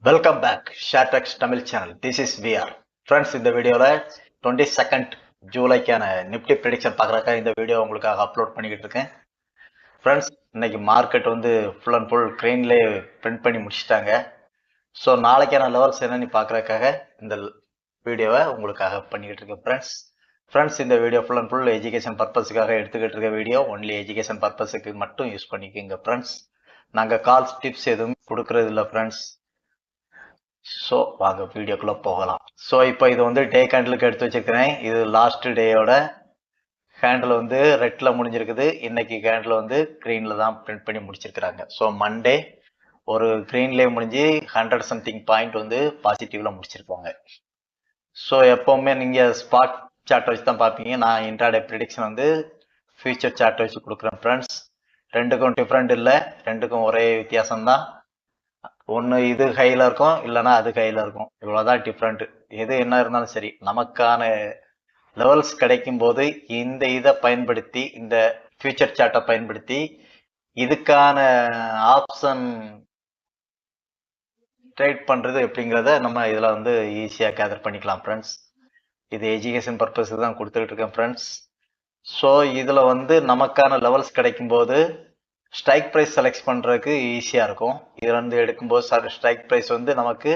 Welcome back, ShareTex Tamil channel. This is VR. Friends, இந்த வீடியோல 22nd ஜூலைக்கான Nifty prediction பார்க்கறதுக்காக இந்த வீடியோ உங்களுக்காக அப்லோட் பண்ணிக்கிட்டு இருக்கேன். ஃப்ரெண்ட்ஸ், இன்னைக்கு மார்க்கெட் வந்து ஃபுல் அண்ட் ஃபுல் கிரெயின்லேயே பிரிண்ட் பண்ணி முடிச்சிட்டாங்க. ஸோ நாளைக்கான லெவல்ஸ் என்னன்னு பார்க்கறதுக்காக இந்த வீடியோவை உங்களுக்காக பண்ணிக்கிட்டு இருக்கேன். ஃப்ரெண்ட்ஸ், இந்த video full and full education பர்பஸுக்காக எடுத்துக்கிட்டு இருக்க வீடியோ ஒன்லி எஜுகேஷன் பர்பஸுக்கு மட்டும் யூஸ் பண்ணிக்கோங்க. ஃப்ரெண்ட்ஸ், நாங்கள் கால்ஸ் டிப்ஸ் எதுவும் கொடுக்கறது இல்லை ஃப்ரெண்ட்ஸ். ஸோ வாங்க வீடியோக்குள்ள போகலாம். ஸோ இப்போ இது வந்து டே கேண்டலுக்கு எடுத்து வச்சிருக்கிறேன். இது லாஸ்ட் டேயோட கேண்டில் வந்து ரெட்ல முடிஞ்சிருக்குது. இன்னைக்கு கேண்டில் வந்து கிரீன்ல தான் பிரிண்ட் பண்ணி முடிச்சிருக்கிறாங்க. ஸோ மண்டே ஒரு கிரீன்லேயே முடிஞ்சு 100 சம்திங் பாயிண்ட் வந்து பாசிட்டிவ்ல முடிச்சிருப்பாங்க. ஸோ எப்பவுமே நீங்க ஸ்பாட் சார்ட் வச்சு தான் பார்ப்பீங்க. நான் இன்ட்ராடே ப்ரிடிக்ஷன் வந்து ஃபியூச்சர் சார்ட் வச்சு கொடுக்குறேன். ஃப்ரெண்ட்ஸ், ரெண்டுக்கும் டிஃப்ரெண்ட் இல்லை, ரெண்டுக்கும் ஒரே வித்தியாசம் தான். ஒன்று இது கையில் இருக்கும், இல்லைன்னா அது கையில் இருக்கும். இவ்வளோதான் டிஃப்ரெண்ட். எது என்ன இருந்தாலும் சரி, நமக்கான லெவல்ஸ் கிடைக்கும் போது இந்த இதை பயன்படுத்தி, இந்த ஃபியூச்சர் சார்ட்டை பயன்படுத்தி இதுக்கான ஆப்ஷன் ட்ரேட் பண்ணுறது எப்படிங்கிறத நம்ம இதில் வந்து ஈஸியாக கேதர் பண்ணிக்கலாம். ஃப்ரெண்ட்ஸ், இது எஜுகேஷன் பர்பஸுக்கு தான் கொடுத்துக்கிட்டு இருக்கேன். ஃப்ரெண்ட்ஸ், ஸோ இதில் வந்து நமக்கான லெவல்ஸ் கிடைக்கும் போது ஸ்ட்ரைக் ப்ரைஸ் செலக்ட் பண்ணுறதுக்கு ஈஸியாக இருக்கும். இதுல இருந்து எடுக்கும்போது ஸ்ட்ரைக் ப்ரைஸ் வந்து நமக்கு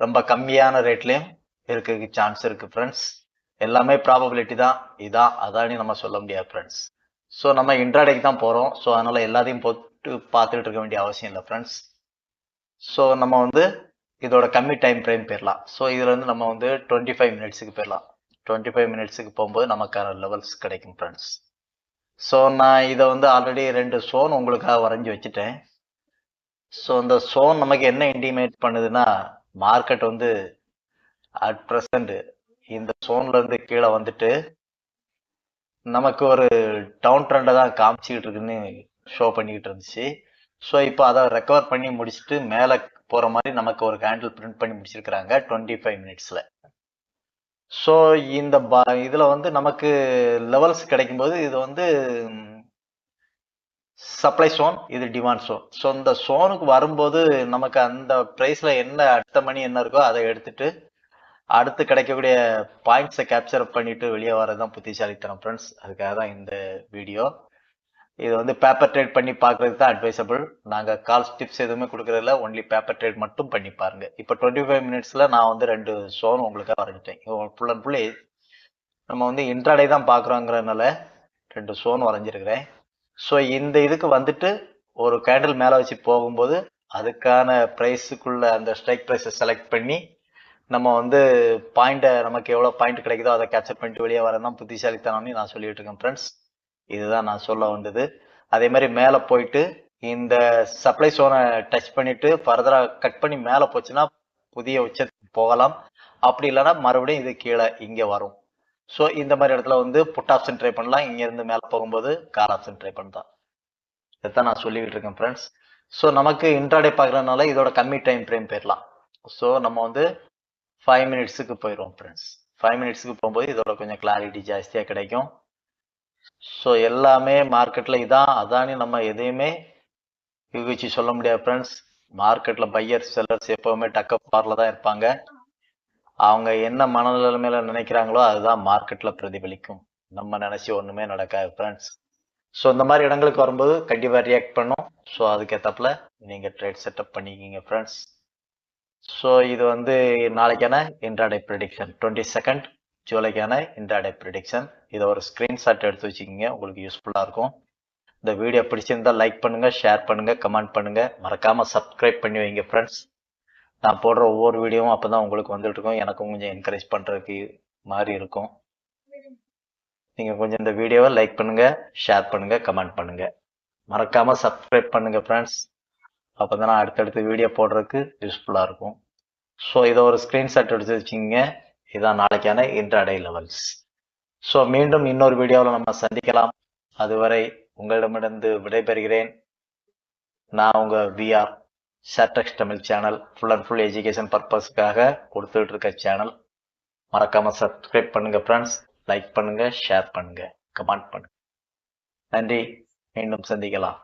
ரொம்ப கம்மியான ரேட்லேயும் இருக்கிறதுக்கு சான்ஸ் இருக்குது. ஃப்ரெண்ட்ஸ், எல்லாமே ப்ராபபிலிட்டி தான். இதான் அதானே நம்ம சொல்ல முடியாது. ஃப்ரெண்ட்ஸ், ஸோ நம்ம இன்ட்ராடேக்கு தான் போகிறோம். ஸோ அதனால் எல்லாத்தையும் போட்டு பார்த்துக்கிட்டு இருக்க வேண்டிய அவசியம் இல்லை. ஃப்ரெண்ட்ஸ், ஸோ நம்ம வந்து இதோட கம்மி டைம் ஃப்ரேம் போயிடலாம். ஸோ இதில் வந்து நம்ம வந்து 25 மினிட்ஸுக்கு போயிடலாம். 25 மினிட்ஸுக்கு போகும்போது நமக்கான லெவல்ஸ் கிடைக்கும். ஃப்ரெண்ட்ஸ், ஸோ நான் இதை வந்து ஆல்ரெடி 2 சோன் உங்களுக்காக வரைஞ்சி வச்சுட்டேன். ஸோ இந்த சோன் நமக்கு என்ன இண்டிமேட் பண்ணுதுன்னா, மார்க்கெட் வந்து அட் ப்ரெசண்ட் இந்த சோன்ல இருந்து கீழே வந்துட்டு நமக்கு ஒரு டவுன் ட்ரெண்டை தான் காமிச்சிக்கிட்டு இருக்குன்னு ஷோ பண்ணிக்கிட்டு இருந்துச்சு. ஸோ இப்போ அதை ரெக்கவர் பண்ணி முடிச்சுட்டு மேலே போகிற மாதிரி நமக்கு ஒரு கேண்டில் பிரிண்ட் பண்ணி முடிச்சிருக்கிறாங்க 25 மினிட்ஸில். ஸோ இந்த இதில் வந்து நமக்கு லெவல்ஸ் கிடைக்கும்போது இது வந்து சப்ளை சோன், இது டிமாண்ட் சோன். ஸோ இந்த சோனுக்கு வரும்போது நமக்கு அந்த ப்ரைஸில் என்ன அடுத்த மணி என்ன இருக்கோ அதை எடுத்துட்டு அடுத்து கிடைக்கக்கூடிய பாயிண்ட்ஸை கேப்சர் பண்ணிட்டு வெளியே வரது தான் புத்திசாலித்தனம். ஃப்ரெண்ட்ஸ், அதுக்காக தான் இந்த வீடியோ. இது வந்து பேப்பர் ட்ரேட் பண்ணி பார்க்கறதுக்கு தான் அட்வைசபிள். நாங்கள் கால்ஸ் டிப்ஸ் எதுவுமே கொடுக்கறதில்ல, ஒன்லி பேப்பர் ட்ரேட் மட்டும் பண்ணி பாருங்க. இப்போ 25 மினிட்ஸில் நான் வந்து 2 சோன் உங்களுக்காக வரைஞ்சிட்டேன். ஃபுல் அண்ட் ஃபுல் நம்ம வந்து இன்ட்ராடே தான் பார்க்குறோங்கிறதுனால 2 சோன் வரைஞ்சிருக்கிறேன். ஸோ இந்த இதுக்கு வந்துட்டு ஒரு கேண்டில் மேலே வச்சு போகும்போது அதுக்கான ப்ரைஸுக்குள்ள அந்த ஸ்ட்ரைக் ப்ரைஸை செலக்ட் பண்ணி நம்ம வந்து பாயிண்ட்டை நமக்கு எவ்வளோ பாயிண்ட் கிடைக்குதோ அதை கேப்சர் பண்ணிட்டு வெளியே வரதான் புத்திசாலித்தனம்னு நான் சொல்லிட்டு இருக்கேன். ஃப்ரெண்ட்ஸ், இதுதான் நான் சொல்ல வந்தது. அதே மாதிரி மேலே போயிட்டு இந்த சப்ளை சோனை டச் பண்ணிட்டு ஃபர்தராக கட் பண்ணி மேலே போச்சுன்னா புதிய உச்சத்துக்கு போகலாம். அப்படி இல்லைன்னா மறுபடியும் இது கீழே இங்கே வரும். ஸோ இந்த மாதிரி இடத்துல வந்து புட் ஆப்ஷன் ட்ரை பண்ணலாம். இங்கேருந்து மேலே போகும்போது கால் ஆப்ஷன் ட்ரை பண்ணலாம். இதைத்தான் நான் சொல்லிக்கிட்டு இருக்கேன். ஃப்ரெண்ட்ஸ், ஸோ நமக்கு இன்ட்ராடே பார்க்குறதுனால இதோட கம்மி டைம் ஃப்ரேம் போயிடலாம். ஸோ நம்ம வந்து 5 மினிட்ஸுக்கு போயிடுவோம். ஃப்ரெண்ட்ஸ், 5 மினிட்ஸுக்கு போகும்போது இதோட கொஞ்சம் கிளாரிட்டி ஜாஸ்தியாக கிடைக்கும். ஸோ எல்லாமே மார்க்கெட்டில் இதான் அதானே நம்ம எதையுமே யூகிச்சு சொல்ல முடியாது. ஃப்ரெண்ட்ஸ், மார்க்கெட்டில் பையர்ஸ் செல்லர்ஸ் எப்போவுமே டக்கப் பார்ல தான் இருப்பாங்க. அவங்க என்ன மனநிலைமையில நினைக்கிறாங்களோ அதுதான் மார்க்கெட்ல பிரதிபலிக்கும். நம்ம நினைச்சு ஒண்ணுமே நடக்காது. ஃப்ரெண்ட்ஸ், ஸோ இந்த மாதிரி இடங்களுக்கு வரும்போது கண்டிப்பா ரியாக்ட் பண்ணும். ஸோ அதுக்கேற்றப்பல நீங்க ட்ரேட் செட்டப் பண்ணிக்கிங்க. ஃப்ரெண்ட்ஸ், ஸோ இது வந்து நாளைக்கான இன்ட்ராடே ப்ரெடிக்ஷன், 22nd ஜூலைக்கான இன்ட்ராடே ப்ரெடிக்ஷன். இதை ஒரு ஸ்கிரீன்ஷாட் எடுத்து வச்சுக்கிங்க, உங்களுக்கு யூஸ்ஃபுல்லா இருக்கும். இந்த வீடியோ பிடிச்சிருந்தா லைக் பண்ணுங்க, ஷேர் பண்ணுங்க, கமெண்ட் பண்ணுங்க, மறக்காம சப்ஸ்கிரைப் பண்ணி வைங்க. ஃப்ரெண்ட்ஸ், நான் போடுற ஒவ்வொரு வீடியோவும் அப்பதான் உங்களுக்கு வந்துட்டு இருக்கும். எனக்கும் கொஞ்சம் என்கரேஜ் பண்றதுக்கு மாதிரி இருக்கும். நீங்க கொஞ்சம் இந்த வீடியோவை லைக் பண்ணுங்க, ஷேர் பண்ணுங்க, கமெண்ட் பண்ணுங்க, மறக்காம சப்ஸ்கிரைப் பண்ணுங்க. ஃப்ரெண்ட்ஸ், அப்பதான் நான் அடுத்தடுத்து வீடியோ போடுறதுக்கு யூஸ்ஃபுல்லா இருக்கும். ஸோ இதை ஒரு ஸ்கிரீன்ஷாட் எடுத்து வச்சுக்கிங்க. இதான் நாளைக்கான இன்ட்ராடே லெவல்ஸ். ஸோ மீண்டும் இன்னொரு வீடியோவில் நம்ம சந்திக்கலாம். அதுவரை உங்களிடமிருந்து விடைபெறுகிறேன். நான் உங்க VR ShareTex Tamil channel, full and full education பர்பஸ்க்காக கொடுத்துட்டு இருக்க சேனல். மறக்காம சப்ஸ்கிரைப் பண்ணுங்க. ஃப்ரெண்ட்ஸ், லைக் பண்ணுங்க, ஷேர் பண்ணுங்க, கமெண்ட் பண்ணுங்க. நன்றி, மீண்டும் சந்திக்கலாம்.